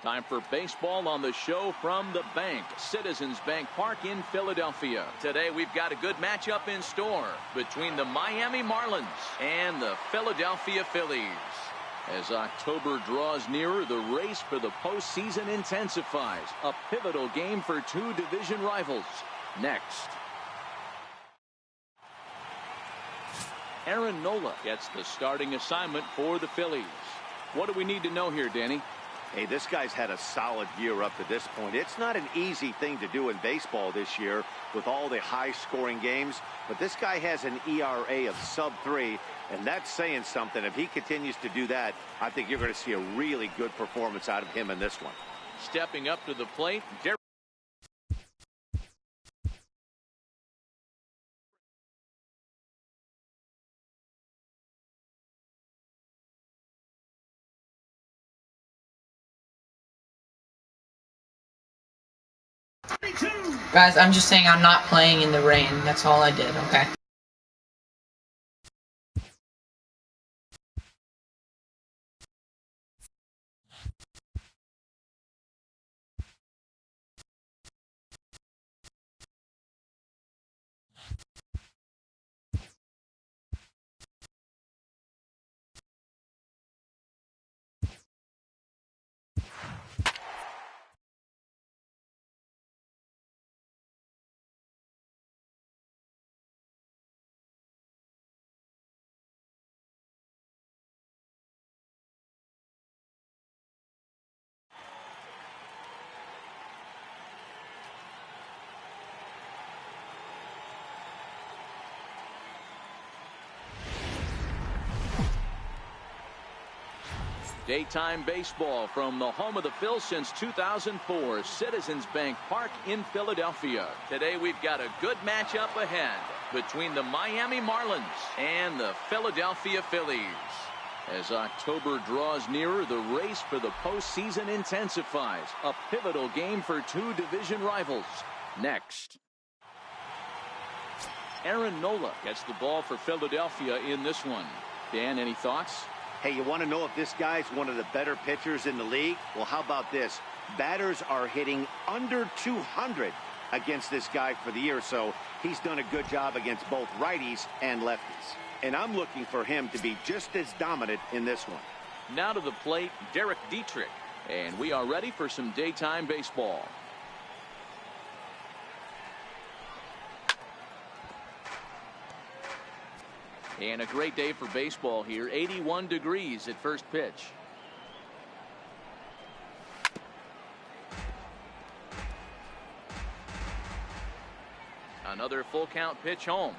Time for baseball on the show from the bank, Citizens Bank Park in Philadelphia. Today we've got a good matchup in store between the Miami Marlins and the Philadelphia Phillies. As October draws nearer, the race for the postseason intensifies. A pivotal game for two division rivals. Next. Aaron Nola gets the starting assignment for the Phillies. What do we need to know here, Danny? Hey, this guy's had a solid year up to this point. It's not an easy thing to do in baseball this year with all the high-scoring games, but this guy has an ERA of sub-3, and that's saying something. If he continues to do that, I think you're going to see a really good performance out of him in this one. Stepping up to the plate, Guys, I'm just saying I'm not playing in the rain. That's all I did, okay? daytime baseball from the home of the Phils since 2004, Citizens Bank Park in Philadelphia. Today we've got a good matchup ahead between the Miami Marlins and the Philadelphia Phillies. As October draws nearer, the race for the postseason intensifies. A pivotal game for two division rivals. Next. Aaron Nola gets the ball for Philadelphia in this one. Dan, any thoughts? Hey, you want to know if this guy's one of the better pitchers in the league? Well, how about this? Batters are hitting under 200 against this guy for the year, so he's done a good job against both righties and lefties. And I'm looking for him to be just as dominant in this one. Now to the plate, Derek Dietrich. And we are ready for some daytime baseball. And a great day for baseball here. 81 degrees at first pitch. Another full count pitch home.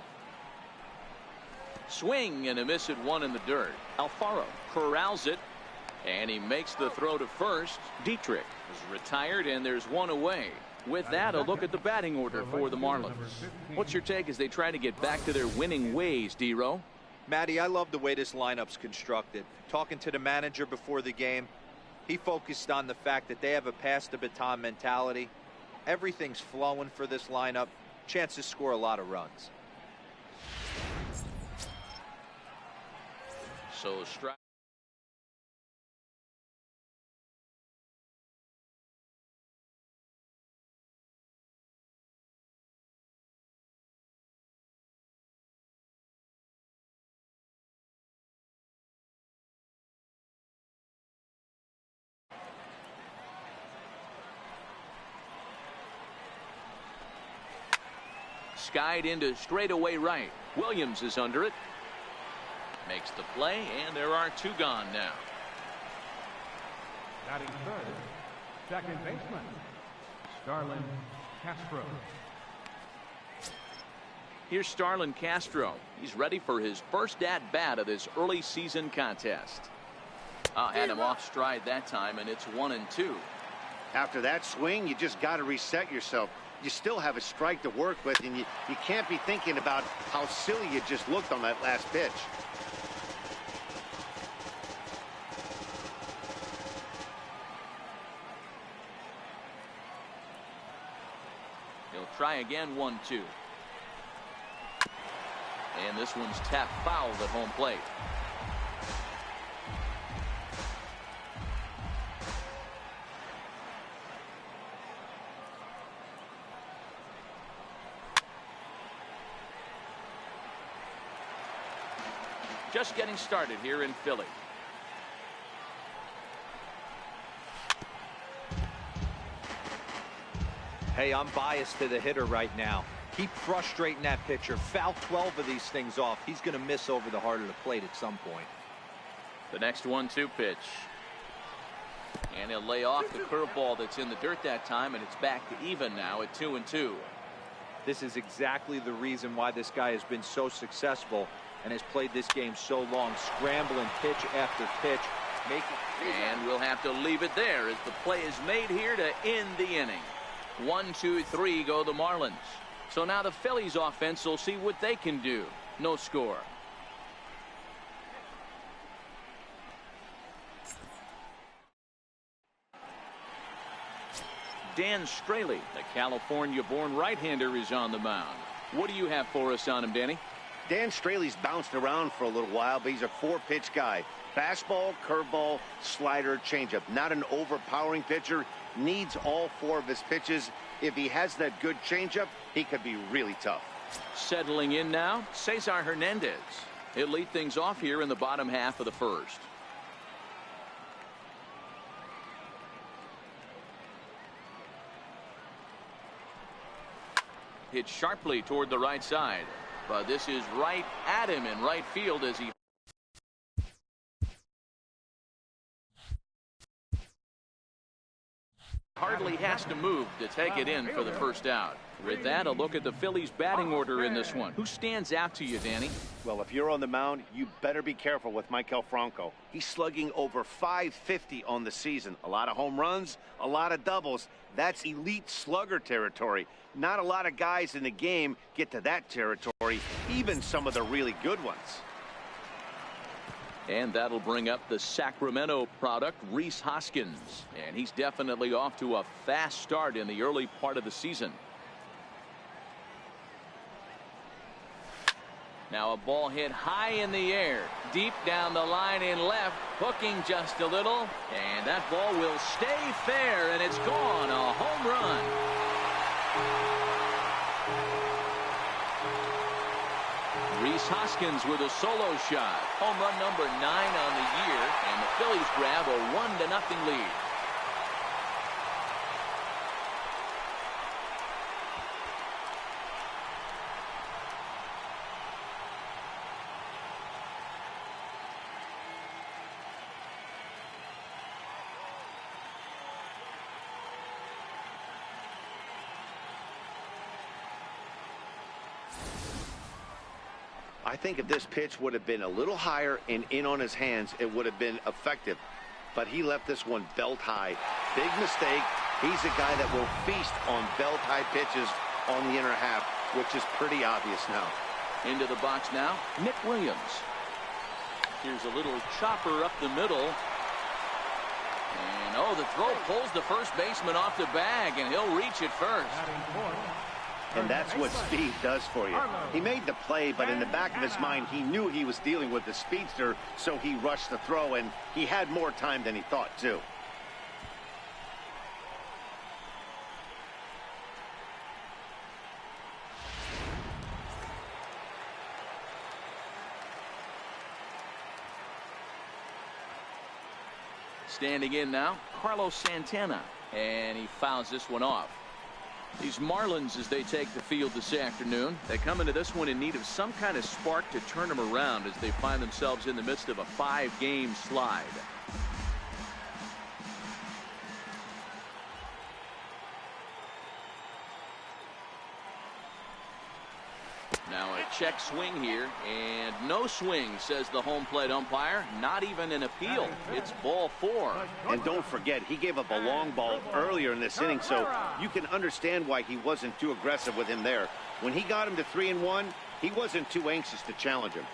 Swing and a miss at one in the dirt. Alfaro corrals it. And he makes the throw to first. Dietrich is retired and there's one away. With that, a look at the batting order for the Marlins. What's your take as they try to get back to their winning ways, D-Row? Matty, I love the way this lineup's constructed. Talking to the manager before the game, he focused on the fact that they have a pass the baton mentality. Everything's flowing for this lineup. Chance to score a lot of runs. So strike. Skied into straightaway right. Williams is under it. Makes the play, and there are two gone now. Batting third, second baseman, Starlin Castro. Here's Starlin Castro. He's ready for his first at-bat of this early season contest. Had him off stride that time, and it's 1-2. After that swing, you just got to reset yourself. You still have a strike to work with, and you can't be thinking about how silly you just looked on that last pitch. He'll try again, 1-2. And this one's tapped foul at home plate. just getting started here in Philly. Hey, I'm biased to the hitter right now. Keep frustrating that pitcher. Foul 12 of these things off. He's going to miss over the heart of the plate at some point. The next 1-2 pitch. And he'll lay off the curveball that's in the dirt that time, and it's back to even now at 2-2. This is exactly the reason why this guy has been so successful and has played this game so long, scrambling pitch after pitch. And we'll have to leave it there as the play is made here to end the inning. 1, 2, 3 go the Marlins. So now the Phillies offense will see what they can do. No score. Dan Straley, the California-born right-hander, is on the mound. What do you have for us on him, Danny? Dan Straley's bounced around for a little while, but he's a 4-pitch guy. Fastball, curveball, slider, changeup. Not an overpowering pitcher. Needs all 4 of his pitches. If he has that good changeup, he could be really tough. Settling in now, Cesar Hernandez. He'll lead things off here in the bottom half of the first. Hit sharply toward the right side, but this is right at him in right field as he hardly has to move to take it in for the first out. With that, a look at the Phillies batting order in this one. Who stands out to you, Danny? Well, if you're on the mound, you better be careful with Maikel Franco. He's slugging over .550 on the season. A lot of home runs, a lot of doubles. That's elite slugger territory. Not a lot of guys in the game get to that territory, even some of the really good ones. And that'll bring up the Sacramento product, Rhys Hoskins. And he's definitely off to a fast start in the early part of the season. Now a ball hit high in the air, deep down the line in left, hooking just a little, and that ball will stay fair, and it's gone. A home run. Rhys Hoskins with a solo shot. Home run number 9 on the year, and the Phillies grab a 1-0 lead. I think if this pitch would have been a little higher and in on his hands, it would have been effective. But he left this one belt high. Big mistake. He's a guy that will feast on belt high pitches on the inner half, which is pretty obvious now. Into the box now, Nick Williams. Here's a little chopper up the middle. And oh, the throw pulls the first baseman off the bag, and he'll reach it first. And that's what speed does for you. He made the play, but in the back of his mind, he knew he was dealing with the speedster, so he rushed the throw, and he had more time than he thought, too. Standing in now, Carlos Santana, and he fouls this one off. These Marlins, as they take the field this afternoon, they come into this one in need of some kind of spark to turn them around as they find themselves in the midst of a 5-game slide. Now a check swing here, and no swing, says the home plate umpire. Not even an appeal. It's ball 4. And don't forget, he gave up a long ball earlier in this inning, so you can understand why he wasn't too aggressive with him there. When he got him to 3-1, he wasn't too anxious to challenge him.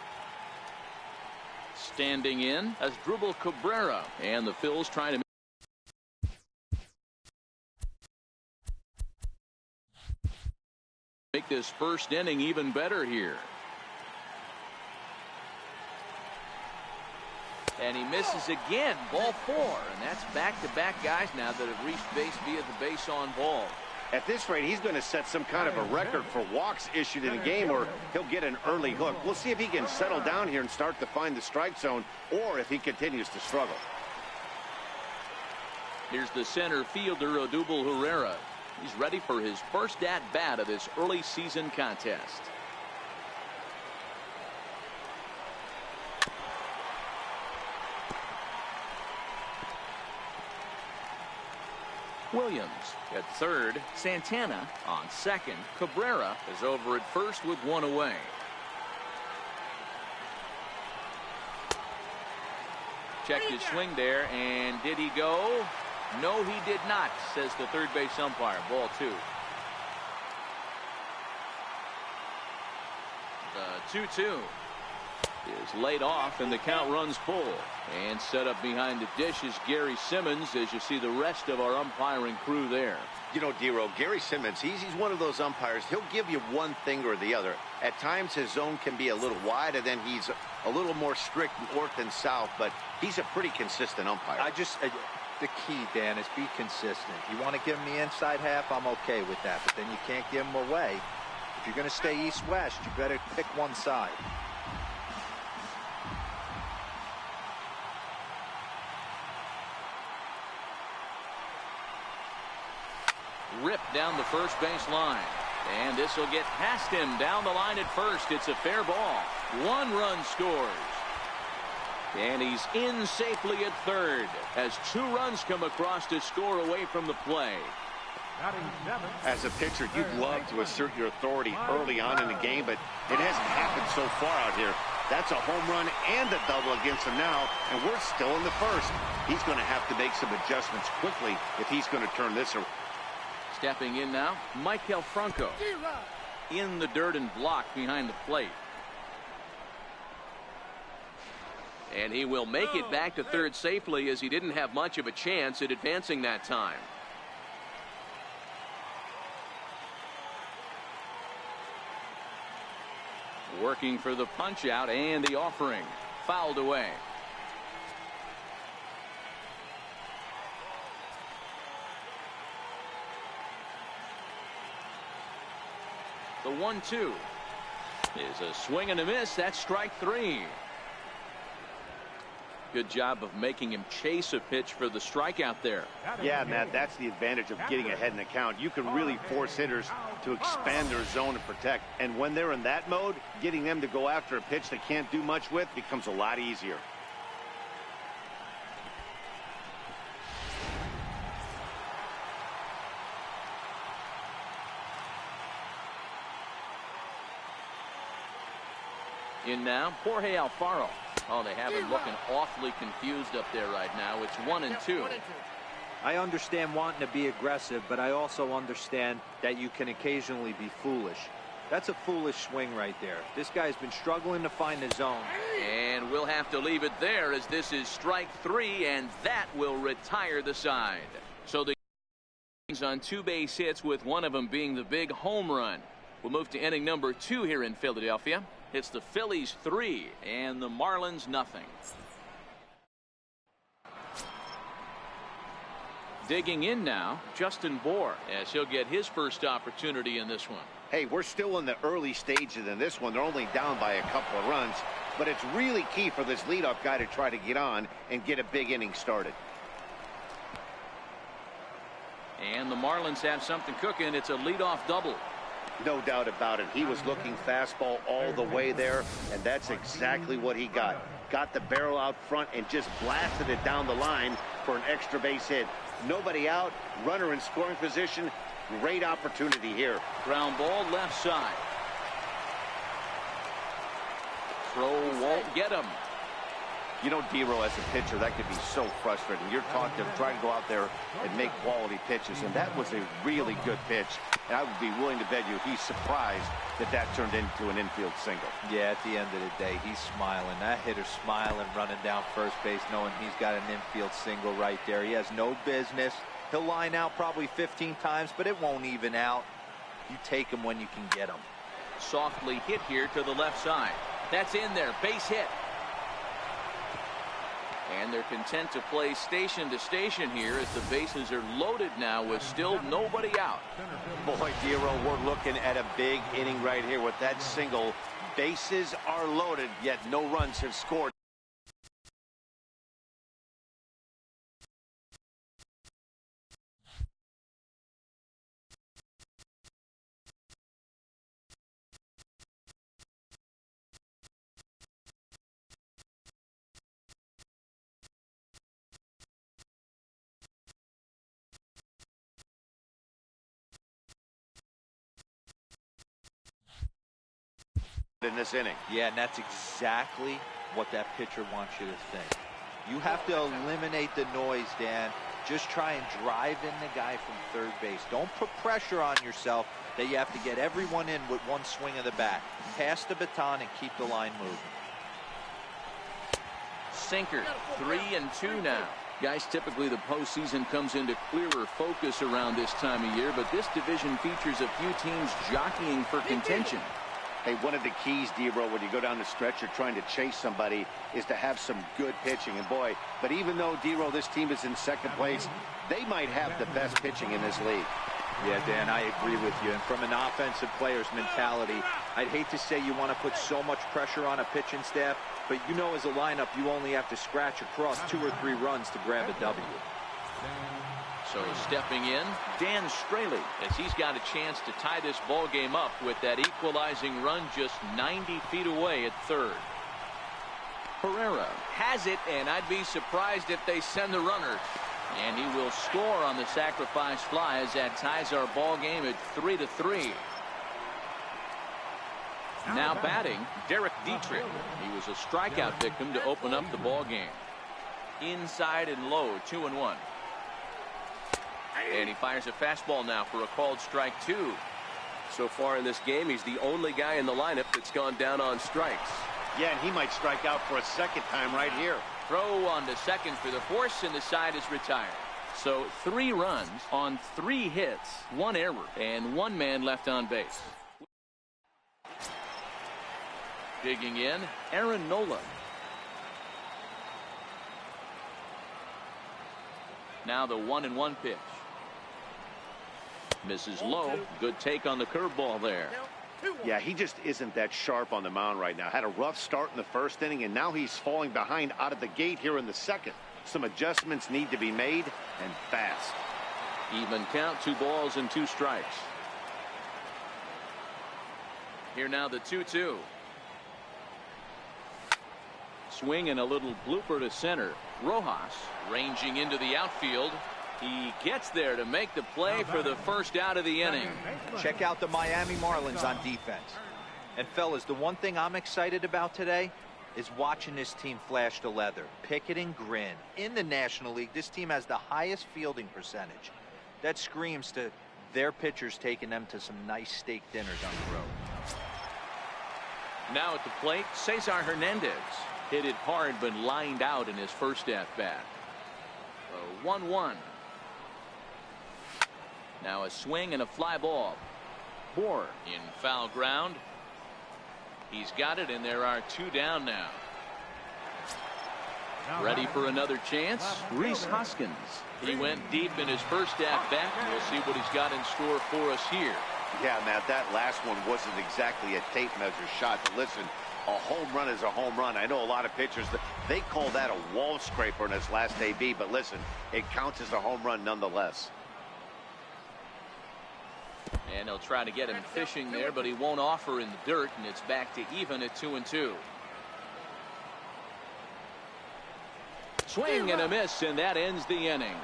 Standing in as Asdrubal Cabrera, and the Phils trying to make this first inning even better here. And he misses again. Ball 4. And that's back-to-back guys now that have reached base via the base on ball. At this rate, he's going to set some kind of a record for walks issued in a game, or he'll get an early hook. We'll see if he can settle down here and start to find the strike zone, or if he continues to struggle. Here's the center fielder, Odubel Herrera. He's ready for his first at-bat of this early season contest. Williams at third, Santana on second. Cabrera is over at first with one away. Checked his swing there, and did he go? No, he did not, says the third base umpire. Ball 2. The 2-2 is laid off, and the count runs full. And set up behind the dish is Gary Simmons, as you see the rest of our umpiring crew there. You know, Dero, Gary Simmons, he's one of those umpires. He'll give you one thing or the other. At times his zone can be a little wide, and then he's a little more strict north and south, but he's a pretty consistent umpire. The key, Dan, is be consistent. You want to give him the inside half, I'm okay with that, but then you can't give him away. If you're going to stay east-west, you better pick one side. Ripped down the first base line, and this will get past him down the line at first. It's a fair ball. 1 run scores, and he's in safely at third as 2 runs come across to score away from the play. As a pitcher, you'd love to assert your authority early on in the game, but it hasn't happened so far out here. That's a home run and a double against him now, and we're still in the first. He's going to have to make some adjustments quickly if he's going to turn this around. Stepping in now, Michael Franco in the dirt and blocked behind the plate. And he will make it back to third safely, as he didn't have much of a chance at advancing that time. Working for the punch out, and the offering fouled away. The 1-2 is a swing and a miss. That's strike 3. Good job of making him chase a pitch for the strikeout there. Yeah, Matt, that's the advantage of getting ahead in the count. You can really force hitters to expand their zone and protect. And when they're in that mode, getting them to go after a pitch they can't do much with becomes a lot easier. In now, Jorge Alfaro. Oh, they have him looking awfully confused up there right now. It's 1-2. I understand wanting to be aggressive, but I also understand that you can occasionally be foolish. That's a foolish swing right there. This guy's been struggling to find the zone. And we'll have to leave it there, as this is strike 3, and that will retire the side. So the on 2 base hits, with one of them being the big home run. We'll move to inning number 2 here in Philadelphia. It's the Phillies 3 and the Marlins nothing. Digging in now, Justin Bour, as he'll get his first opportunity in this one. Hey, we're still in the early stages in this one. They're only down by a couple of runs, but it's really key for this leadoff guy to try to get on and get a big inning started. And the Marlins have something cooking. It's a leadoff double. No doubt about it. He was looking fastball all the way there, and that's exactly what he got. Got the barrel out front and just blasted it down the line for an extra base hit. Nobody out, runner in scoring position. Great opportunity here. Ground ball left side. Throw won't get him. You know, Dero, as a pitcher, that could be so frustrating. You're trying to go out there and make quality pitches, and that was a really good pitch. And I would be willing to bet you he's surprised that that turned into an infield single. Yeah, at the end of the day, he's smiling. That hitter's smiling, running down first base, knowing he's got an infield single right there. He has no business. He'll line out probably 15 times, but it won't even out. You take him when you can get him. Softly hit here to the left side. That's in there. Base hit. And they're content to play station to station here as the bases are loaded now with still nobody out. Boy, Dero, we're looking at a big inning right here with that single. Bases are loaded, yet no runs have scored. In this inning. Yeah, and that's exactly what that pitcher wants you to think. You have to eliminate the noise, Dan. Just try and drive in the guy from third base. Don't put pressure on yourself that you have to get everyone in with one swing of the bat. Pass the baton and keep the line moving. Sinker, 3-2 now. Guys, typically the postseason comes into clearer focus around this time of year, but this division features a few teams jockeying for contention. Hey, one of the keys, Dero, when you go down the stretch, you're trying to chase somebody, is to have some good pitching. And boy, but even though, Dero, this team is in second place, they might have the best pitching in this league. Yeah, Dan, I agree with you. And from an offensive player's mentality, I'd hate to say you want to put so much pressure on a pitching staff, but you know as a lineup, you only have to scratch across 2 or 3 runs to grab a W. So stepping in, Dan Straley, as he's got a chance to tie this ball game up with that equalizing run just 90 feet away at third. Pereira has it, and I'd be surprised if they send the runner. And he will score on the sacrifice fly as that ties our ball game at 3-3. Now batting, Derek Dietrich. He was a strikeout victim to open up the ball game. Inside and low, 2-1. And he fires a fastball now for a called strike 2. So far in this game, he's the only guy in the lineup that's gone down on strikes. Yeah, and he might strike out for a second time right here. Throw on to second for the force, and the side is retired. So 3 runs on 3 hits, 1 error, and 1 man left on base. Digging in, Aaron Nola. Now the 1-1 pitch. Misses low. Good take on the curveball there. Yeah, he just isn't that sharp on the mound right now. Had a rough start in the first inning, and now he's falling behind out of the gate here in the second. Some adjustments need to be made, and fast. Even count, 2 balls and 2 strikes. Here now the 2-2. Swing and a little blooper to center. Rojas ranging into the outfield. He gets there to make the play for the first out of the inning. Check out the Miami Marlins on defense. And fellas, the one thing I'm excited about today is watching this team flash the leather. Pick it and grin. In the National League, this team has the highest fielding percentage. That screams to their pitchers taking them to some nice steak dinners on the road. Now at the plate, Cesar Hernandez. Hit it hard but lined out in his first at-bat. 1-1. Now a swing and a fly ball. Bohr in foul ground. He's got it, and there are 2 down now. Ready for another chance? Rhys Hoskins. He went deep in his first at-bat. We'll see what he's got in store for us here. Yeah, Matt, that last one wasn't exactly a tape measure shot, but listen, a home run is a home run. I know a lot of pitchers, they call that a wall scraper in his last AB, but listen, it counts as a home run nonetheless. And they'll try to get him fishing there, but he won't offer in the dirt, and it's back to even at 2-2. Swing and a miss, and that ends the inning.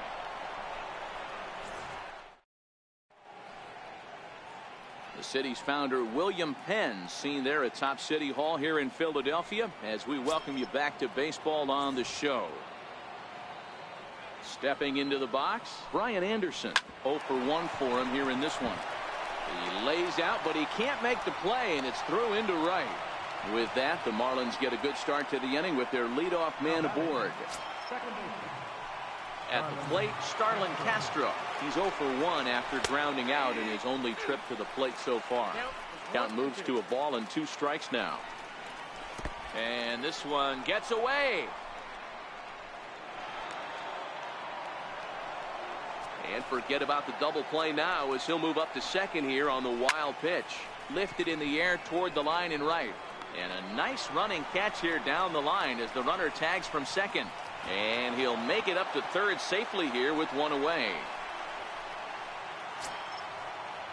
The city's founder, William Penn, seen there at Top City Hall here in Philadelphia, as we welcome you back to baseball on the show. Stepping into the box, Brian Anderson. 0 for 1 for him here in this one. He lays out, but he can't make the play, and it's through into right. With that, the Marlins get a good start to the inning with their leadoff man aboard. At the plate, Starlin Castro. He's 0 for 1 after grounding out in his only trip to the plate so far. Count moves to a ball and 2 strikes now. And this one gets away. And forget about the double play now as he'll move up to second here on the wild pitch. Lifted in the air toward the line and right. And a nice running catch here down the line as the runner tags from second. And he'll make it up to third safely here with one away.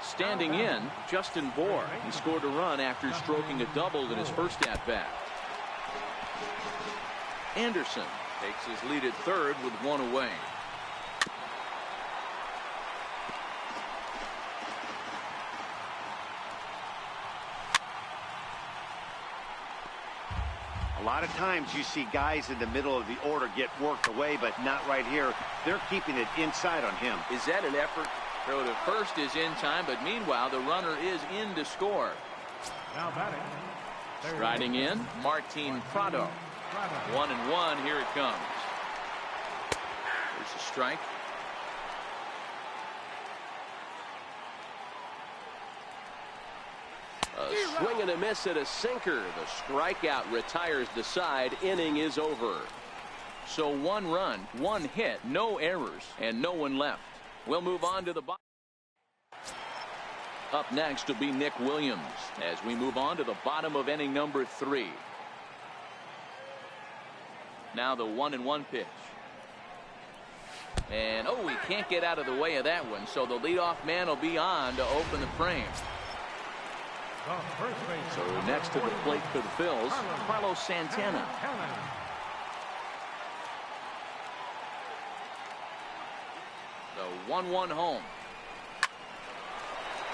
Standing in, Justin Bohr. He scored a run after stroking a double in his first at-bat. Anderson takes his lead at third with one away. A lot of times you see guys in the middle of the order get worked away, but not right here. They're keeping it inside on him. Is that an effort? Throw to first is in time, but meanwhile the runner is in to score. Now batting. Striding in, Martin Prado. 1-1, here it comes. There's a strike. A swing and a miss at a sinker. The strikeout retires the side. Inning is over. So 1 run, 1 hit, no errors, and no one left. We'll move on to the bottom. Up next will be Nick Williams as we move on to the bottom of inning number 3. Now the 1-1 pitch. And oh, he can't get out of the way of that one, so the leadoff man will be on to open the frame. So next to the plate for the Phils, Carlos Santana. The 1-1 home.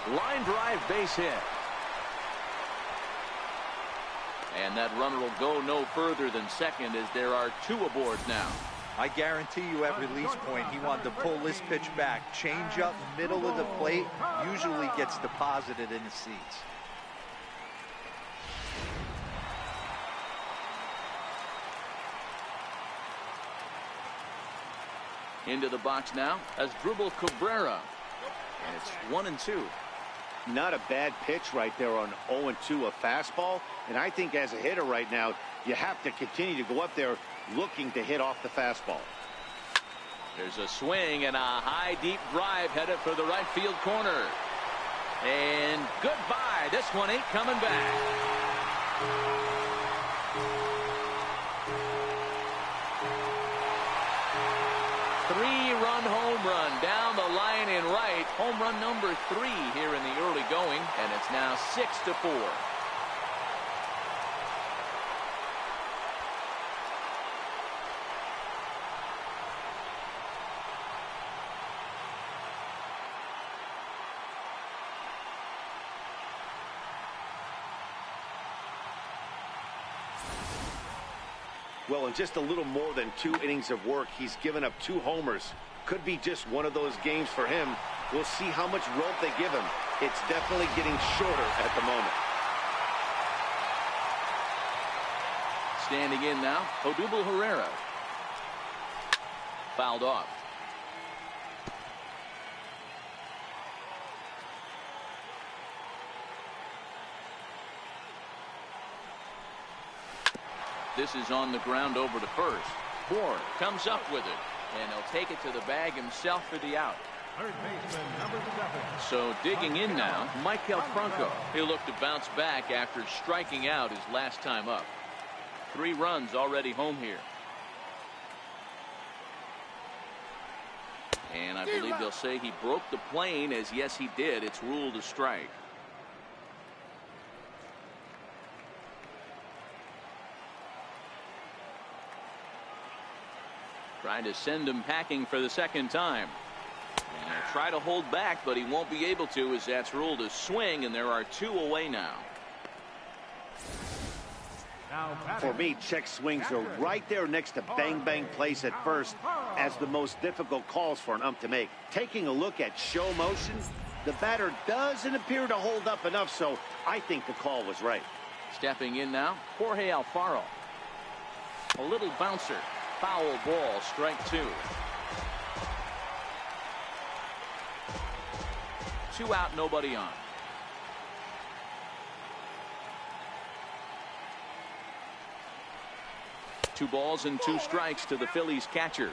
Line drive, base hit. And that runner will go no further than second as there are 2 aboard now. I guarantee you at release point he wanted to pull this pitch back. Change up middle of the plate usually gets deposited in the seats. Into the box now as Drupal Cabrera. And it's 1-2. Not a bad pitch right there on 0-2, a fastball. And I think as a hitter right now, you have to continue to go up there looking to hit off the fastball. There's a swing and a high deep drive headed for the right field corner. And goodbye. This one ain't coming back. Three-run home run down the line and right. Home run number 3 here in the early going, and it's now 6-4. Well, in just a little more than 2 innings of work, he's given up 2 homers. Could be just one of those games for him. We'll see how much rope they give him. It's definitely getting shorter at the moment. Standing in now, Odubel Herrera. Fouled off. This is on the ground over to first. Bohr comes up with it, and he'll take it to the bag himself for the out. Third baseman, number 7. So digging in now, Michael Franco. He'll look to bounce back after striking out his last time up. 3 runs already home here. And I believe they'll say he broke the plane, as yes he did. It's ruled a strike. Trying to send him packing for the second time. And he'll try to hold back, but he won't be able to, as that's ruled a swing, and there are 2 away now. For me, check swings are right there next to bang bang place at first as the most difficult calls for an ump to make. Taking a look at show motion, the batter doesn't appear to hold up enough, so I think the call was right. Stepping in now, Jorge Alfaro. A little bouncer. Foul ball, strike 2. 2 out, nobody on. Two balls and 2 strikes to the Phillies catcher.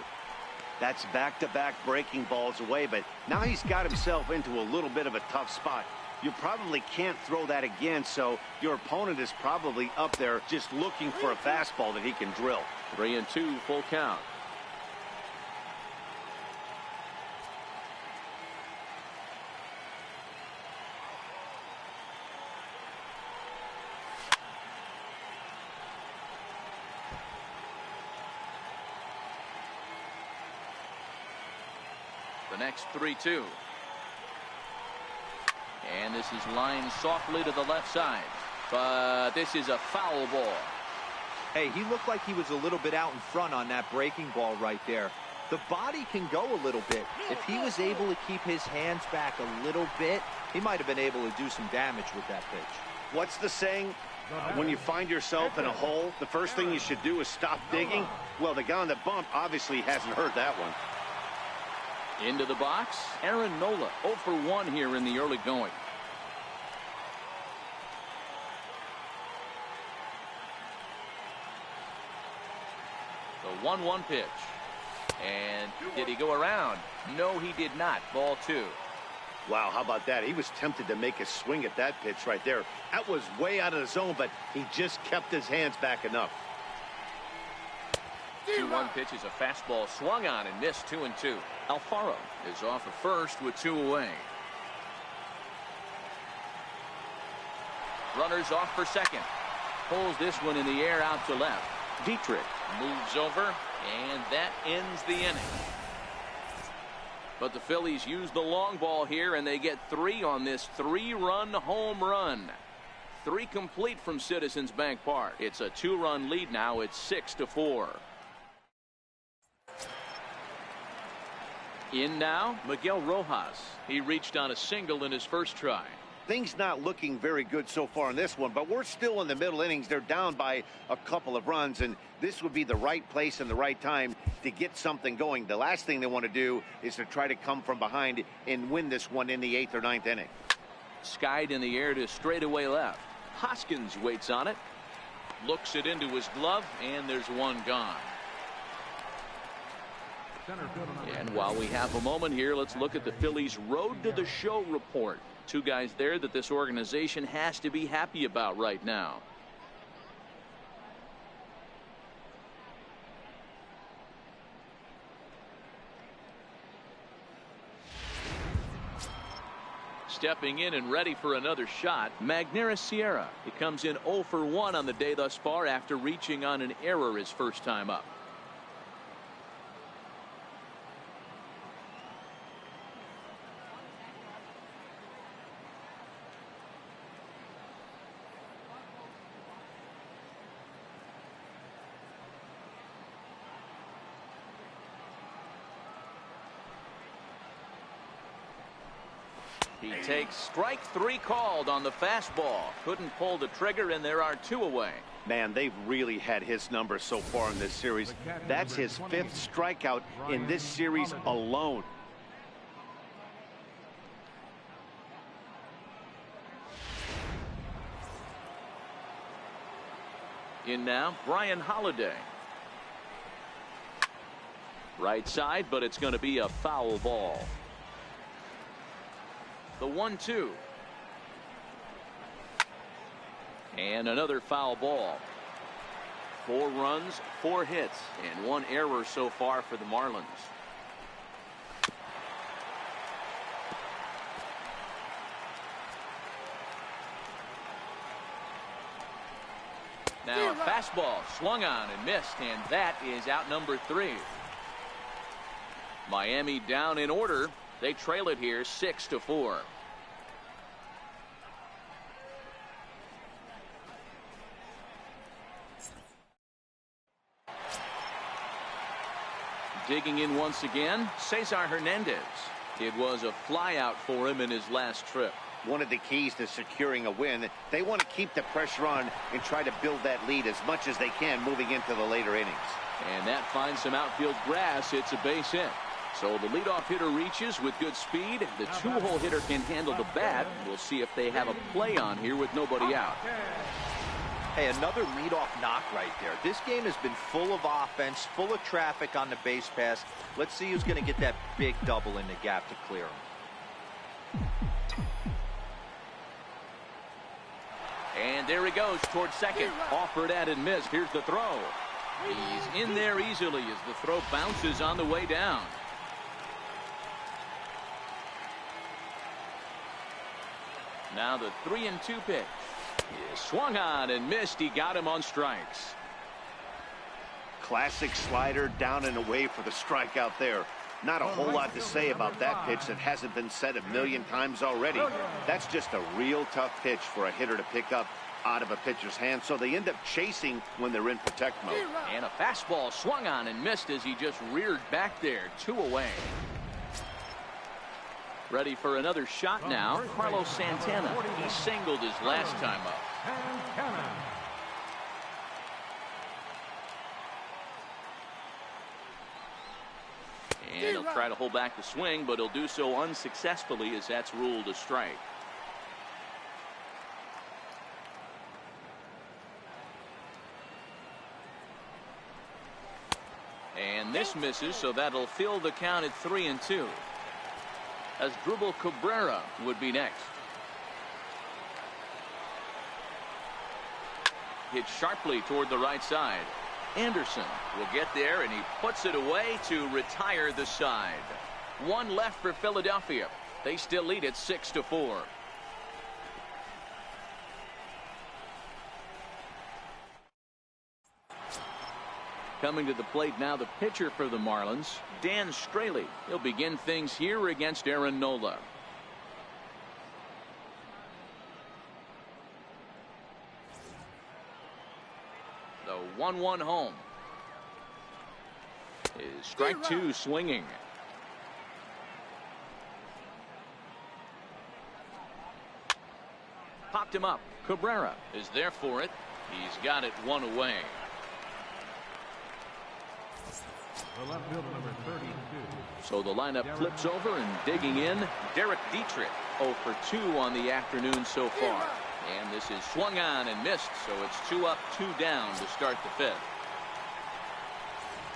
That's back-to-back breaking balls away, but now he's got himself into a little bit of a tough spot. You probably can't throw that again, so your opponent is probably up there just looking for a fastball that he can drill. 3-2, full count. The next 3-2. And this is lined softly to the left side. But this is a foul ball. Hey, he looked like he was a little bit out in front on that breaking ball right there. The body can go a little bit. If he was able to keep his hands back a little bit, he might have been able to do some damage with that pitch. What's the saying? When you find yourself in a hole, the first thing you should do is stop digging. Well, the guy on the bump obviously hasn't heard that one. Into the box, Aaron Nola 0 for 1 here in the early going. The 1-1 pitch. And did he go around? No, he did not. Ball 2. Wow, how about that? He was tempted to make a swing at that pitch right there. That was way out of the zone, but he just kept his hands back enough. 2-1 pitch is a fastball swung on and missed. 2-2. Alfaro is off at first with 2 away. Runners off for second. Pulls this one in the air out to left. Dietrich moves over, and that ends the inning. But the Phillies use the long ball here, and they get 3 on this 3-run home run. 3 complete from Citizens Bank Park. It's a 2-run lead now. It's 6-4. In now, Miguel Rojas. He reached on a single in his first try. Things not looking very good so far in this one, but we're still in the middle innings. They're down by a couple of runs, and this would be the right place and the right time to get something going. The last thing they want to do is to try to come from behind and win this one in the 8th or 9th inning. Skied in the air to straightaway left. Hoskins waits on it. Looks it into his glove, and there's one gone. And while we have a moment here, let's look at the Phillies' Road to the Show report. 2 guys there that this organization has to be happy about right now. Stepping in and ready for another shot, Magneuris Sierra. He comes in 0 for 1 on the day thus far after reaching on an error his first time up. He takes strike 3 called on the fastball. Couldn't pull the trigger, and there are 2 away. Man, they've really had his number so far in this series. That's his 5th strikeout in this series alone. In now, Brian Holiday. Right side, but it's going to be a foul ball. The 1-2. And another foul ball. 4 runs, 4 hits, and 1 error so far for the Marlins. Now a fastball swung on and missed, and that is out number 3. Miami down in order. They trail it here 6-4. Digging in once again, Cesar Hernandez. It was a flyout for him in his last trip. One of the keys to securing a win, they want to keep the pressure on and try to build that lead as much as they can moving into the later innings. And that finds some outfield grass. It's a base hit. So the leadoff hitter reaches with good speed. The 2-hole hitter can handle the bat. We'll see if they have a play on here with nobody out. Hey, another leadoff knock right there. This game has been full of offense, full of traffic on the base pass. Let's see who's going to get that big double in the gap to clear him. And there he goes towards second. Offered at and missed. Here's the throw. He's in there easily as the throw bounces on the way down. Now the 3-2 pitch. He swung on and missed. He got him on strikes. Classic slider down and away for the strikeout there. Not a whole lot to say about that pitch that hasn't been said a million times already. That's just a real tough pitch for a hitter to pick up out of a pitcher's hand, so they end up chasing when they're in protect mode. And a fastball swung on and missed as he just reared back there. 2 away. Ready for another shot now. Carlos Santana. He singled his last time up. And he'll try to hold back the swing, but he'll do so unsuccessfully as that's ruled a strike. And this misses, so that'll fill the count at 3-2. As Dribble Cabrera would be next. Hit sharply toward the right side. Anderson will get there, and he puts it away to retire the side. 1 left for Philadelphia. They still lead it 6-4. Coming to the plate now, the pitcher for the Marlins, Dan Straley. He'll begin things here against Aaron Nola. The 1-1 home. Is strike 2 swinging. Popped him up. Cabrera is there for it. He's got it 1 away. The left fielder, number 32. So the lineup flips over, and digging in, Derek Dietrich. 0 for 2 on the afternoon so far. And this is swung on and missed, so it's 2 up, 2 down to start the 5th.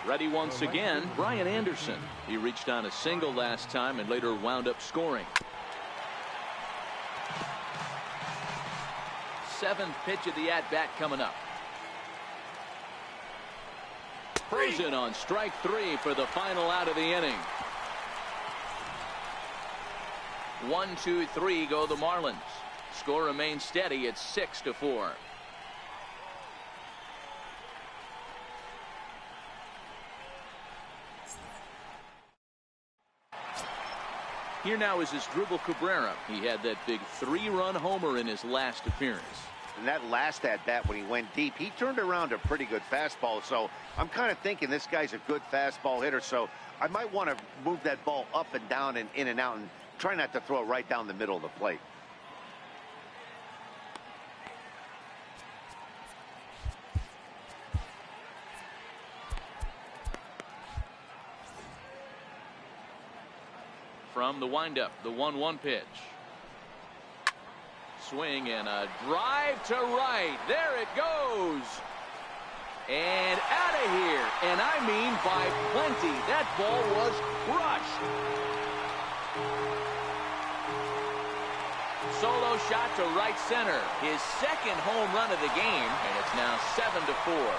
Ready once again, Brian Anderson. He reached on a single last time and later wound up scoring. 7th pitch of the at-bat coming up. Frozen on strike 3 for the final out of the inning. 1, 2, 3 go the Marlins. Score remains steady at 6-4. Here now is his Dribble Cabrera. He had that big 3-run homer in his last appearance. And that last at-bat when he went deep, he turned around a pretty good fastball. So I'm kind of thinking this guy's a good fastball hitter. So I might want to move that ball up and down and in and out and try not to throw it right down the middle of the plate. From the windup, the 1-1 pitch. Swing and a drive to right. There it goes. And out of here. And I mean by plenty. That ball was crushed. Solo shot to right center. His 2nd home run of the game. And it's now 7-4.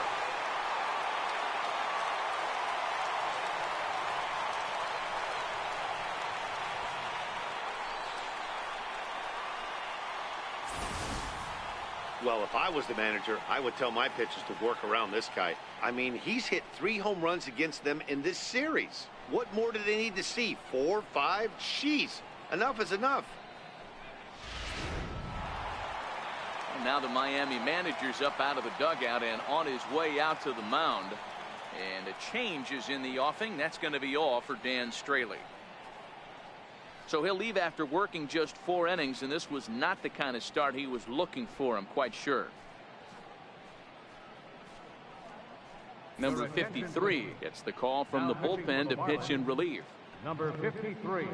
Well, if I was the manager, I would tell my pitchers to work around this guy. I mean, he's hit 3 home runs against them in this series. What more do they need to see? 4, 5? Jeez, enough is enough. And now the Miami manager's up out of the dugout and on his way out to the mound. And a change is in the offing. That's going to be all for Dan Straley. So he'll leave after working just 4 innings, and this was not the kind of start he was looking for, I'm quite sure. Number 53 gets the call from the bullpen to pitch in relief. Number 53.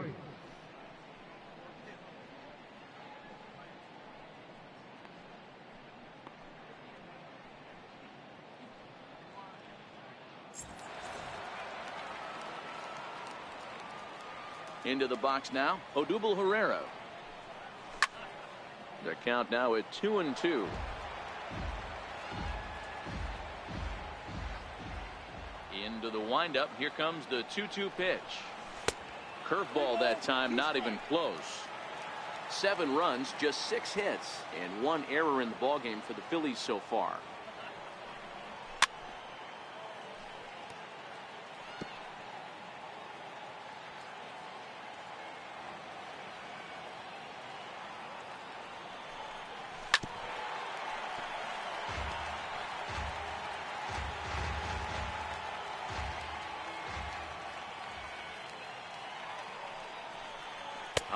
Into the box now, Odubel Herrera. The count now at 2-2. Into the windup. Here comes the 2-2 pitch. Curveball that time, not even close. 7 runs, just 6 hits, and 1 error in the ballgame for the Phillies so far.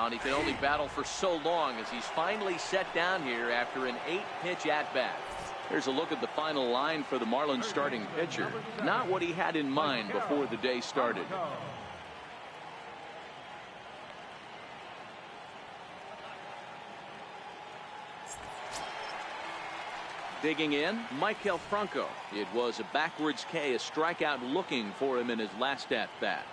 And he can only battle for so long as he's finally set down here after an 8-pitch at-bat. Here's a look at the final line for the Marlins starting pitcher. Not what he had in mind before the day started. Digging in, Maikel Franco. It was a backwards K, a strikeout looking for him in his last at-bat.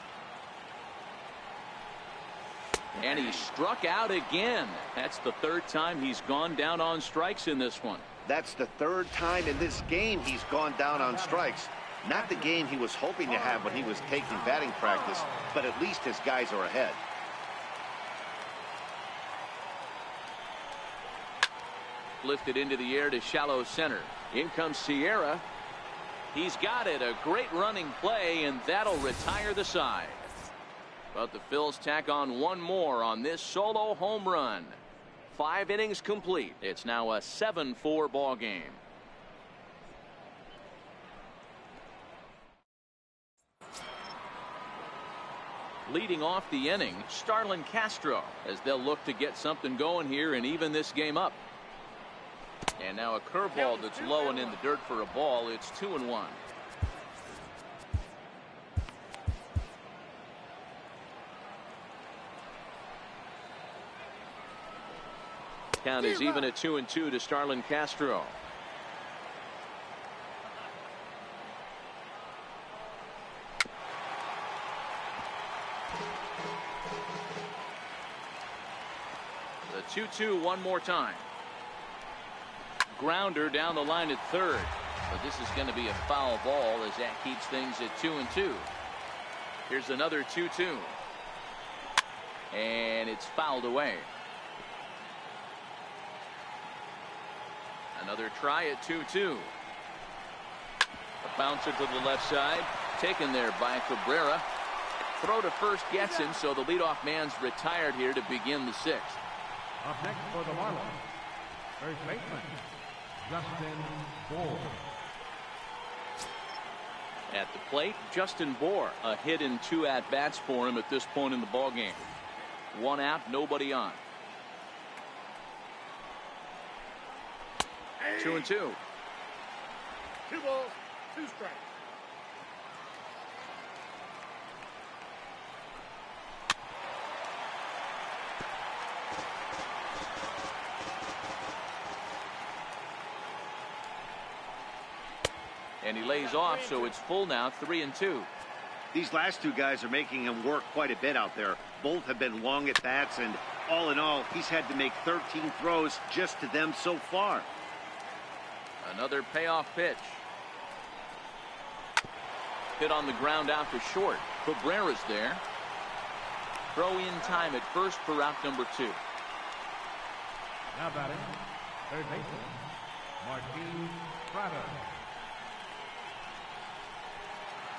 And he struck out again. That's the 3rd time he's gone down on strikes in this one. That's the 3rd time in this game he's gone down on strikes. Not the game he was hoping to have when he was taking batting practice, but at least his guys are ahead. Lifted into the air to shallow center. In comes Sierra. He's got it. A great running play, and that'll retire the side. But the Phils tack on 1 more on this solo home run. 5 innings complete. It's now a 7-4 ball game. Leading off the inning, Starlin Castro, as they'll look to get something going here and even this game up. And now a curveball that's low and in the dirt for a ball. It's 2-1. Count is even at 2-2 to Starlin Castro. The 2-2 one more time. Grounder down the line at 3rd. But this is going to be a foul ball as that keeps things at 2-2. Here's another 2-2. And it's fouled away. Another try at 2-2. A bouncer to the left side. Taken there by Cabrera. Throw to first gets him, so the leadoff man's retired here to begin the 6th. Up next for the Marlins, first baseman, Justin Bour. At the plate, Justin Bour. A hit in 2 at-bats for him at this point in the ballgame. 1 out, nobody on. 2-2. 2 balls, 2 strikes. And he lays off, so it's full now, 3-2. These last 2 guys are making him work quite a bit out there. Both have been long at bats, and all in all, he's had to make 13 throws just to them so far. Another payoff pitch. Hit on the ground out to short. Cabrera's there. Throw in time at first for out number 2. Now batting, third baseman, Martin Prado.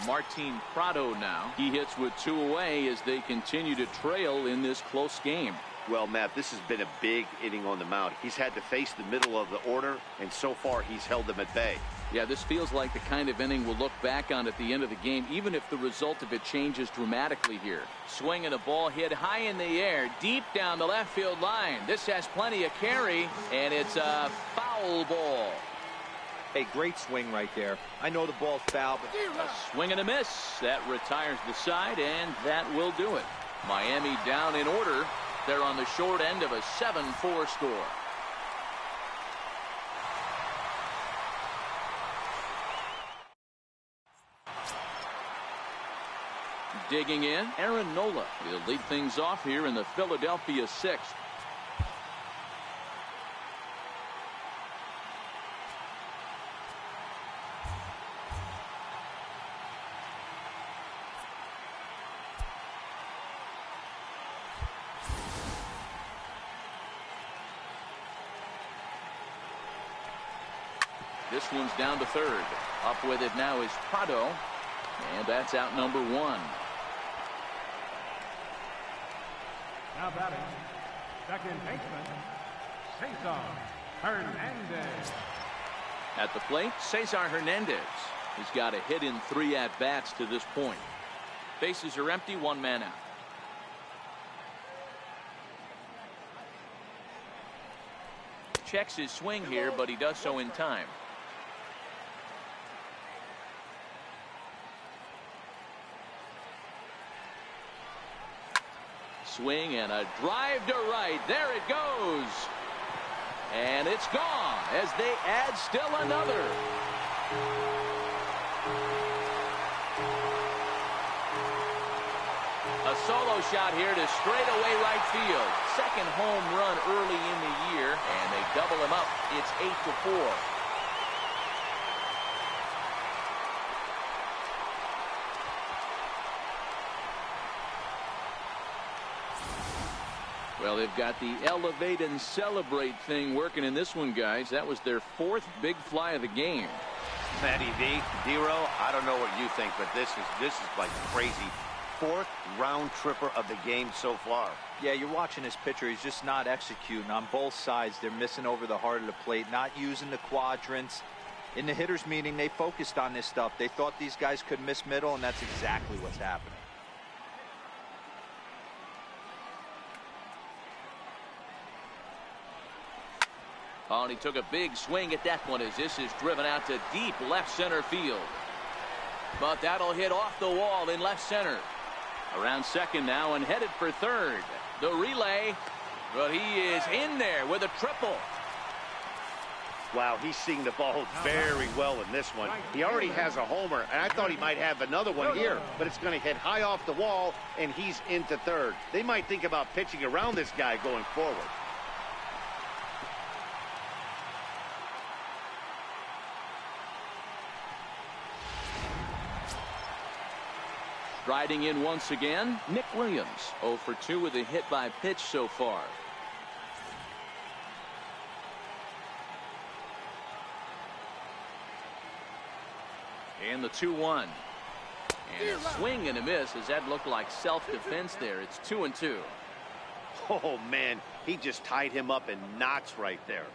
Martin Prado now. He hits with 2 away as they continue to trail in this close game. Well, Matt, this has been a big inning on the mound. He's had to face the middle of the order, and so far he's held them at bay. Yeah, this feels like the kind of inning we'll look back on at the end of the game, even if the result of it changes dramatically here. Swinging a ball hit high in the air, deep down the left field line. This has plenty of carry, and it's a foul ball. A great swing right there. I know the ball's foul, but A swing and a miss. That retires the side, and that will do it. Miami down in order. They're on the short end of a 7-4 score. Digging in, Aaron Nola. He'll lead things off here in the Philadelphia 6th. This one's down to third. Up with it now is Prado. And that's out number 1. Now batting, second baseman, Cesar Hernandez. At the plate, Cesar Hernandez. He's got a hit in 3 at-bats to this point. Bases are empty, 1 man out. Checks his swing here, but he does so in time. Swing and a drive to right. There it goes. And it's gone as they add still another. A solo shot here to straightaway right field. Second home run early in the year, and they double him up. It's 8-4. Well, they've got the elevate and celebrate thing working in this one, guys. That was their 4th big fly of the game. Matty V, D-Row, I don't know what you think, but this is like crazy. 4th round tripper of the game so far. Yeah, you're watching this pitcher. He's just not executing on both sides. They're missing over the heart of the plate, not using the quadrants. In the hitters meeting, they focused on this stuff. They thought these guys could miss middle, and that's exactly what's happening. Oh, and he took a big swing at that one as this is driven out to deep left center field. But that'll hit off the wall in left center. Around second now and headed for third. The relay, but he is in there with a triple. Wow, he's seeing the ball very well in this one. He already has a homer, and I thought he might have another one here, but it's going to hit high off the wall, and he's into third. They might think about pitching around this guy going forward. Riding in once again, Nick Williams. 0 for 2 with a hit by pitch so far. And the 2-1. And a swing and a miss as that looked like self-defense there. It's 2-2. Oh, man, he just tied him up in knots right there.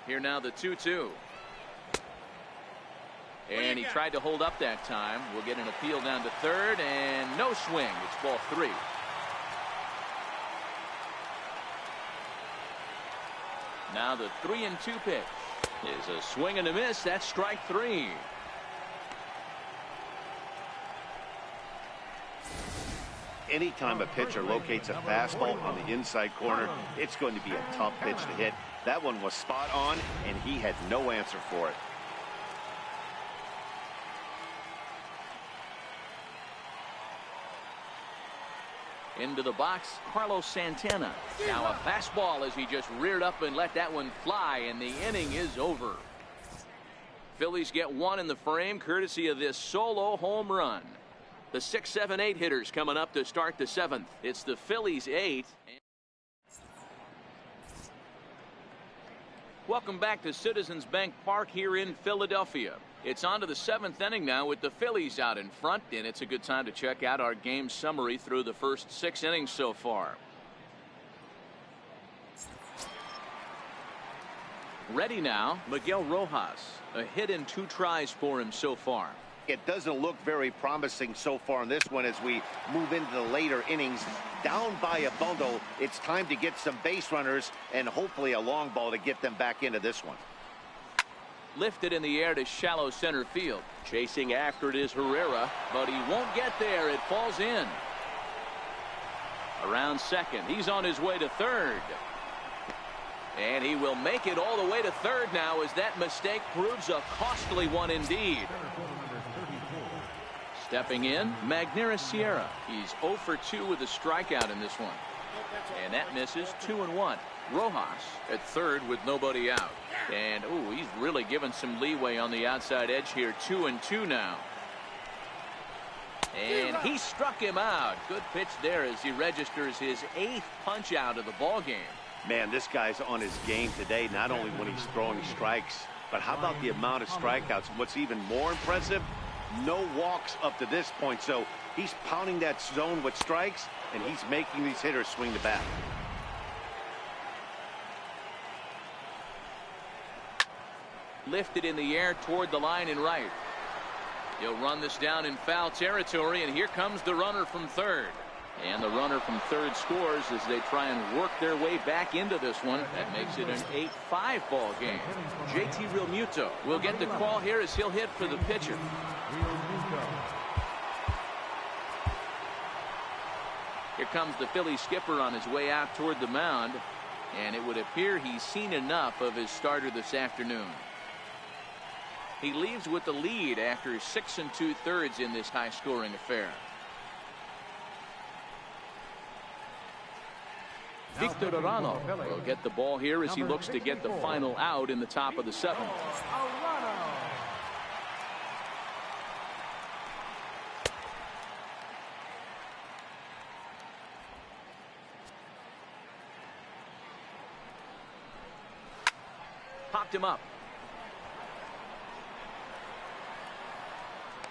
Here now the 2-2. And he tried to hold up that time. We'll get an appeal down to third, and no swing. It's ball 3. Now the 3-2 pitch is a swing and a miss. That's strike 3. Anytime a pitcher locates a fastball on the inside corner, it's going to be a tough pitch to hit. That one was spot on, and he had no answer for it. Into the box, Carlos Santana. Now a fastball as he just reared up and let that one fly, and the inning is over. Phillies get 1 in the frame courtesy of this solo home run. The 6, 7, 8 hitters coming up to start the 7th. It's the Phillies 8. Welcome back to Citizens Bank Park here in Philadelphia. It's on to the 7th inning now with the Phillies out in front, and it's a good time to check out our game summary through the first 6 innings so far. Ready now, Miguel Rojas. A hit in 2 tries for him so far. It doesn't look very promising so far in this one as we move into the later innings. Down by a bundle, it's time to get some base runners and hopefully a long ball to get them back into this one. Lifted in the air to shallow center field. Chasing after it is Herrera, but he won't get there. It falls in. Around second, he's on his way to third. And he will make it all the way to third now as that mistake proves a costly one indeed. Stepping in, Magneuris Sierra. He's 0 for 2 with a strikeout in this one. And that misses. 2-1. Rojas at third with nobody out. And, ooh, he's really given some leeway on the outside edge here. 2-2 now. And he struck him out. Good pitch there as he registers his 8th punch out of the ball game. Man, this guy's on his game today, not only when he's throwing strikes, but how about the amount of strikeouts? What's even more impressive, no walks up to this point. So he's pounding that zone with strikes, and he's making these hitters swing the bat. Lifted in the air toward the line and right. He'll run this down in foul territory, and here comes the runner from third. And the runner from third scores as they try and work their way back into this one. That makes it an 8-5 ball game. JT Realmuto will get the call here as he'll hit for the pitcher. Here comes the Phillies skipper on his way out toward the mound, and it would appear he's seen enough of his starter this afternoon. He leaves with the lead after 6 2/3 in this high-scoring affair. Victor Arano will get the ball here as he looks to get the final out in the top of the 7th. Popped him up.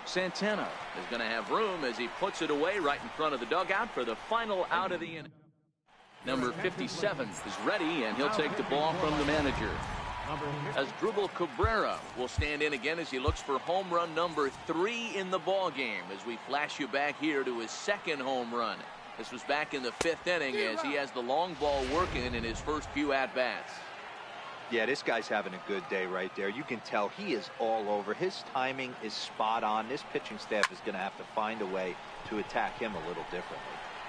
Santana is going to have room as he puts it away right in front of the dugout for the final out of the inning. Number 57 is ready, and he'll take the ball from the manager. Asdrubal Cabrera will stand in again as he looks for home run number 3 in the ball game as we flash you back here to his 2nd home run. This was back in the 5th inning as he has the long ball working in his first few at-bats. Yeah, this guy's having a good day right there. You can tell he is all over. His timing is spot on. This pitching staff is going to have to find a way to attack him a little differently.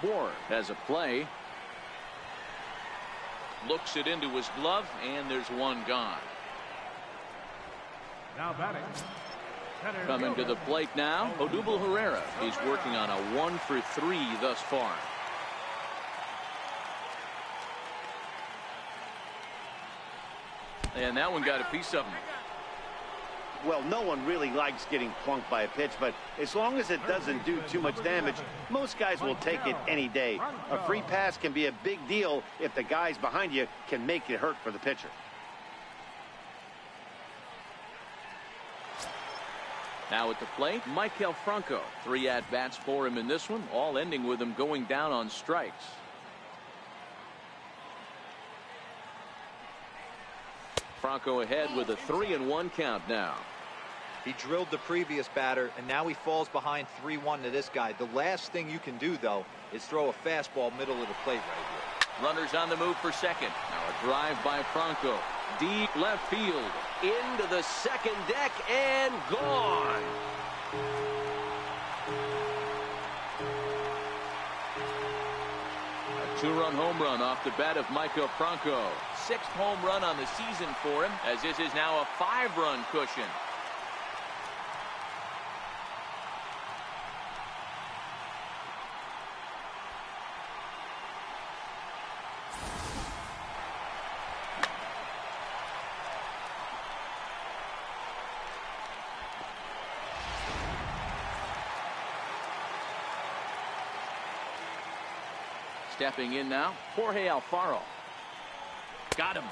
Moore has a play. Looks it into his glove, and there's one gone. Now batting. Coming to the plate now, Odubel Herrera. He's working on a 1 for 3 thus far. And that one got a piece of him. Well, no one really likes getting plunked by a pitch, but as long as it doesn't do too much damage, most guys will take it any day. A free pass can be a big deal if the guys behind you can make it hurt for the pitcher. Now at the plate, Maikel Franco. 3 at-bats for him in this one, all ending with him going down on strikes. Franco ahead with a 3-1 count now. He drilled the previous batter, and now he falls behind 3-1 to this guy. The last thing you can do, though, is throw a fastball middle of the plate right here. Runners on the move for second. Now a drive by Franco. Deep left field. Into the second deck and gone. A 2-run home run off the bat of Maikel Franco. 6th home run on the season for him, as this is now a 5-run cushion. Stepping in now, Jorge Alfaro. Got him.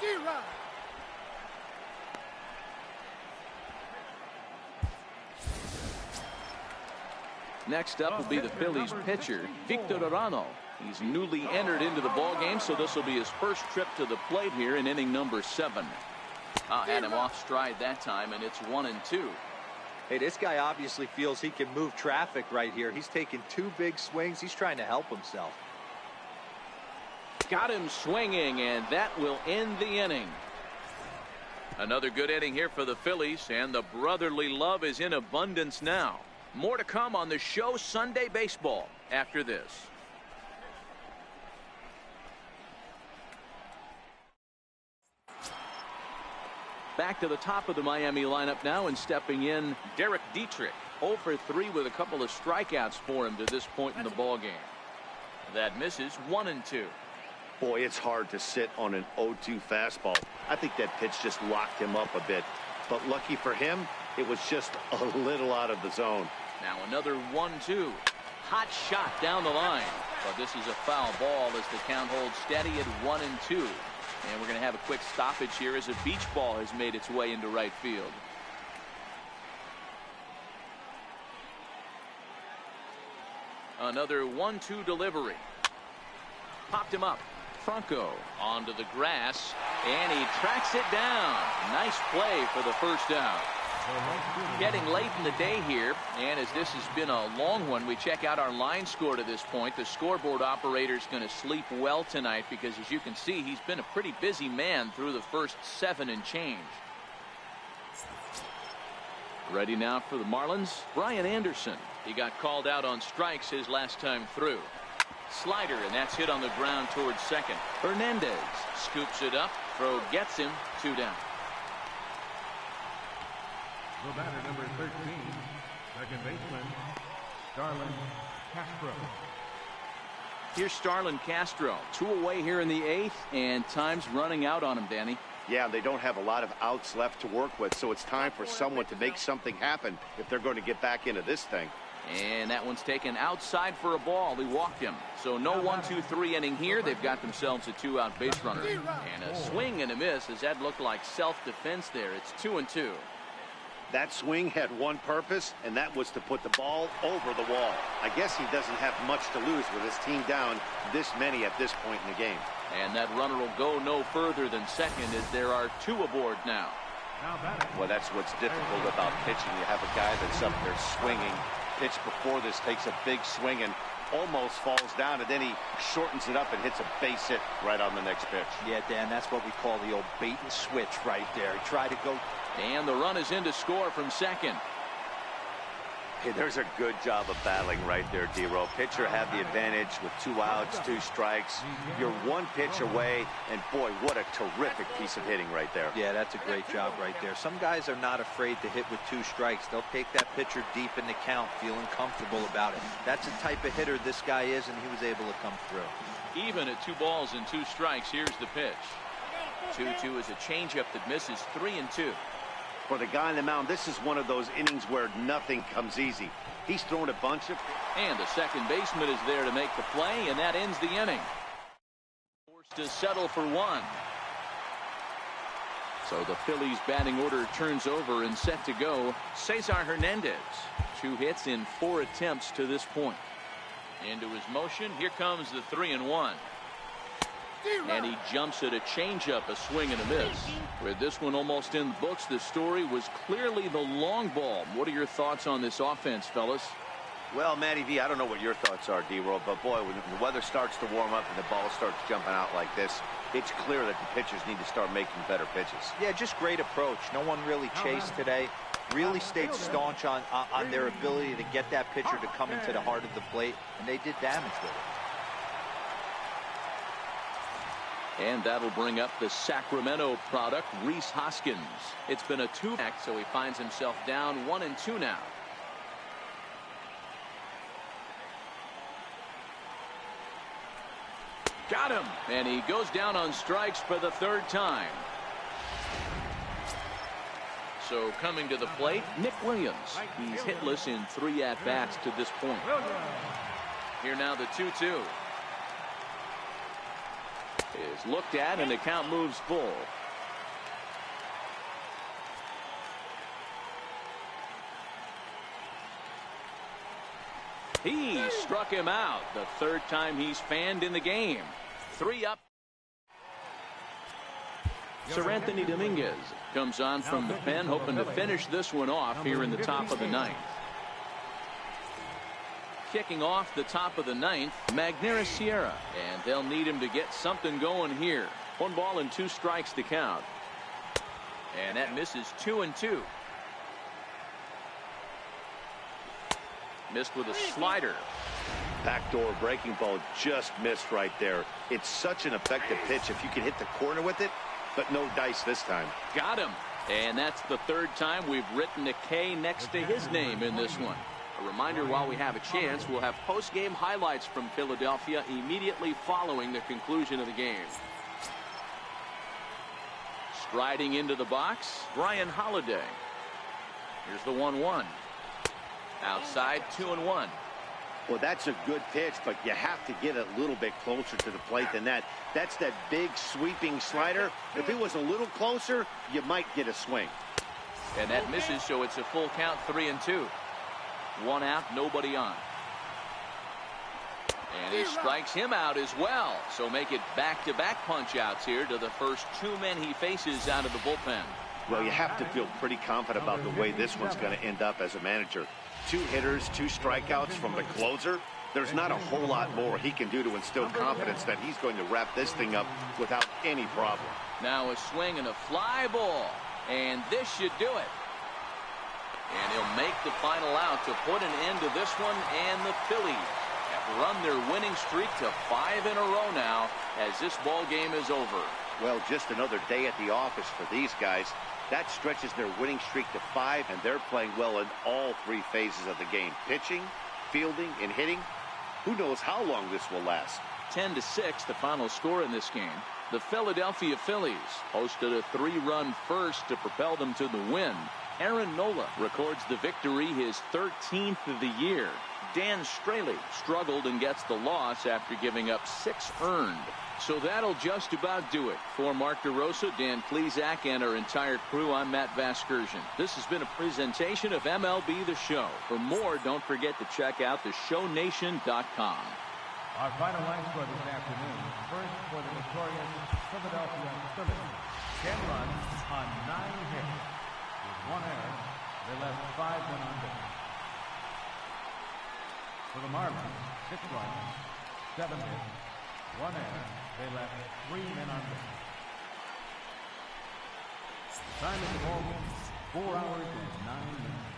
Next up will be the Phillies pitcher, Victor Arano. He's newly entered into the ball game, so this will be his first trip to the plate here in inning number 7. Had him off stride that time, and it's 1-2. Hey, this guy obviously feels he can move traffic right here. He's taking 2 big swings. He's trying to help himself. Got him swinging, and that will end the inning. Another good inning here for the Phillies, and the brotherly love is in abundance now. More to come on the show Sunday Baseball after this. Back to the top of the Miami lineup now, and stepping in, Derek Dietrich. 0 for 3 with a couple of strikeouts for him to this point in the ball game. That misses 1-2. Boy, it's hard to sit on an 0-2 fastball. I think that pitch just locked him up a bit. But lucky for him, it was just a little out of the zone. Now another 1-2. Hot shot down the line. But this is a foul ball as the count holds steady at 1-2. And we're going to have a quick stoppage here as a beach ball has made its way into right field. Another 1-2 delivery. Popped him up. Franco onto the grass, and he tracks it down. Nice play for the first out. Getting late in the day here, and as this has been a long one, we check out our line score to this point. The scoreboard operator is going to sleep well tonight because, as you can see, he's been a pretty busy man through the first 7 and change. Ready now for the Marlins, Brian Anderson. He got called out on strikes his last time through. Slider, and that's hit on the ground towards second. Hernandez scoops it up. Throw gets him. 2 down. The batter, number 13, second baseman, Starlin Castro. Here's Starlin Castro. 2 away here in the 8th, and time's running out on him, Danny. Yeah, they don't have a lot of outs left to work with, so it's time for someone to make something happen if they're going to get back into this thing. And that one's taken outside for a ball. He walked him. So no 1-2-3 inning here. They've got themselves a 2-out base runner. And a swing and a miss as that looked like self-defense there. It's 2-2. That swing had one purpose, and that was to put the ball over the wall. I guess he doesn't have much to lose with his team down this many at this point in the game. And that runner will go no further than second as there are 2 aboard now. Well, that's what's difficult about pitching. You have a guy that's up there swinging. Pitch before this takes a big swing and almost falls down, and then he shortens it up and hits a base hit right on the next pitch. Yeah, Dan, that's what we call the old bait and switch right there. He tried to go. And the run is in to score from second. Hey, there's a good job of battling right there, D-Row. Pitcher had the advantage with 2 outs, 2 strikes. You're 1 pitch away, and boy, what a terrific piece of hitting right there. Yeah, that's a great job right there. Some guys are not afraid to hit with 2 strikes. They'll take that pitcher deep in the count, feeling comfortable about it. That's the type of hitter this guy is, and he was able to come through. Even at 2 balls and 2 strikes, here's the pitch. 2-2 is a changeup that misses. 3-2. For the guy on the mound, this is one of those innings where nothing comes easy. He's thrown a bunch of... And the second baseman is there to make the play, and that ends the inning. Forced to settle for 1. So the Phillies batting order turns over and set to go. Cesar Hernandez. 2 hits in 4 attempts to this point. Into his motion. Here comes the 3-1. And he jumps at a changeup, a swing and a miss. With this one almost in the books, the story was clearly the long ball. What are your thoughts on this offense, fellas? Well, Matty V, I don't know what your thoughts are, D-Roll, but boy, when the weather starts to warm up and the ball starts jumping out like this, it's clear that the pitchers need to start making better pitches. Yeah, just great approach. No one really chased today. Really stayed staunch on their ability to get that pitcher to come into the heart of the plate, and they did damage with it. And that'll bring up the Sacramento product, Rhys Hoskins. It's been a 2-back, so he finds himself down 1-2 now. Got him, and he goes down on strikes for the 3rd time. So coming to the plate, Nick Williams. He's hitless in 3 at-bats to this point. Here now the 2-2. Is looked at, and the count moves full. He struck him out. The 3rd time he's fanned in the game. 3 up. Sir Anthony Dominguez comes on from the pen, hoping to finish this one off here in the top of the 9th. Kicking off the top of the 9th, Magneuris Sierra, and they'll need him to get something going here. 1 ball and 2 strikes to count, and that misses. 2-2. Missed with a slider. Backdoor breaking ball just missed right there. It's such an effective pitch if you can hit the corner with it, but no dice this time. Got him. And that's the third time we've written a K next to his name in this one. A reminder, while we have a chance, we'll have post-game highlights from Philadelphia immediately following the conclusion of the game. Striding into the box, Brian Holiday. Here's the 1-1. Outside, 2-1. Well, that's a good pitch, but you have to get a little bit closer to the plate than that. That's that big sweeping slider. If it was a little closer, you might get a swing. And that misses, so it's a full count, 3-2. 1 out, nobody on. And he strikes him out as well. So make it back-to-back punch-outs here to the first 2 men he faces out of the bullpen. Well, you have to feel pretty confident about the way this one's going to end up as a manager. 2 hitters, 2 strikeouts from the closer. There's not a whole lot more he can do to instill confidence that he's going to wrap this thing up without any problem. Now a swing and a fly ball. And this should do it. And he'll make the final out to put an end to this one, and the Phillies have run their winning streak to 5 in a row now as this ball game is over. Well, just another day at the office for these guys. That stretches their winning streak to 5, and they're playing well in all 3 phases of the game. Pitching, fielding, and hitting. Who knows how long this will last. 10-6, the final score in this game. The Philadelphia Phillies posted a 3-run first to propel them to the win. Aaron Nola records the victory, his 13th of the year. Dan Straley struggled and gets the loss after giving up 6 earned. So that'll just about do it. For Mark DeRosa, Dan Plesac, and our entire crew, I'm Matt Vasgersian. This has been a presentation of MLB The Show. For more, don't forget to check out theshownation.com. Our final line score this afternoon. First for the victorious Philadelphia Phillies. 10 runs on 9 hits. With 1 error, they left 5 men on base. For the Marlins, 6 runs, 7 hits, 1 error, they left 3 men on base. Time of the ball game, 4 hours and 9 minutes.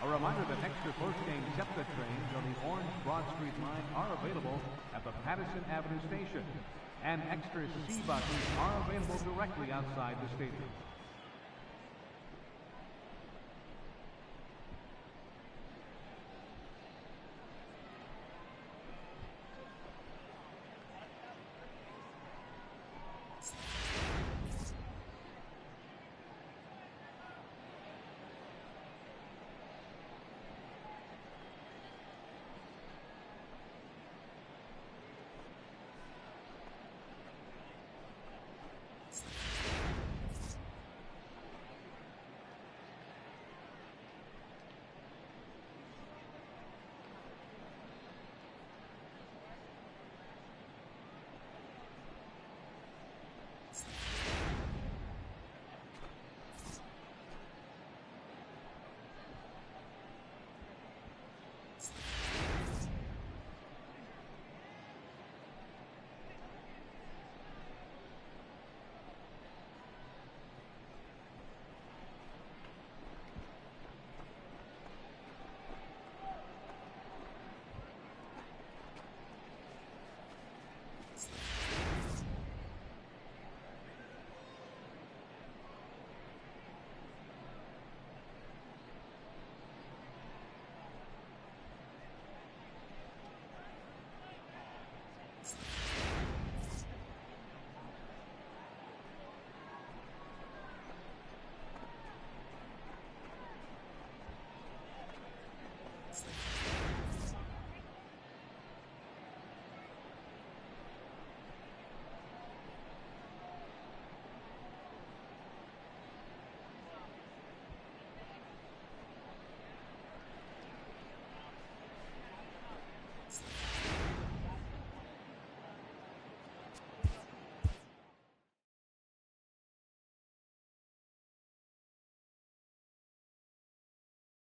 A reminder that extra post-game SEPTA trains on the Orange Broad Street line are available at the Patterson Avenue station, and extra C buses are available directly outside the stadium.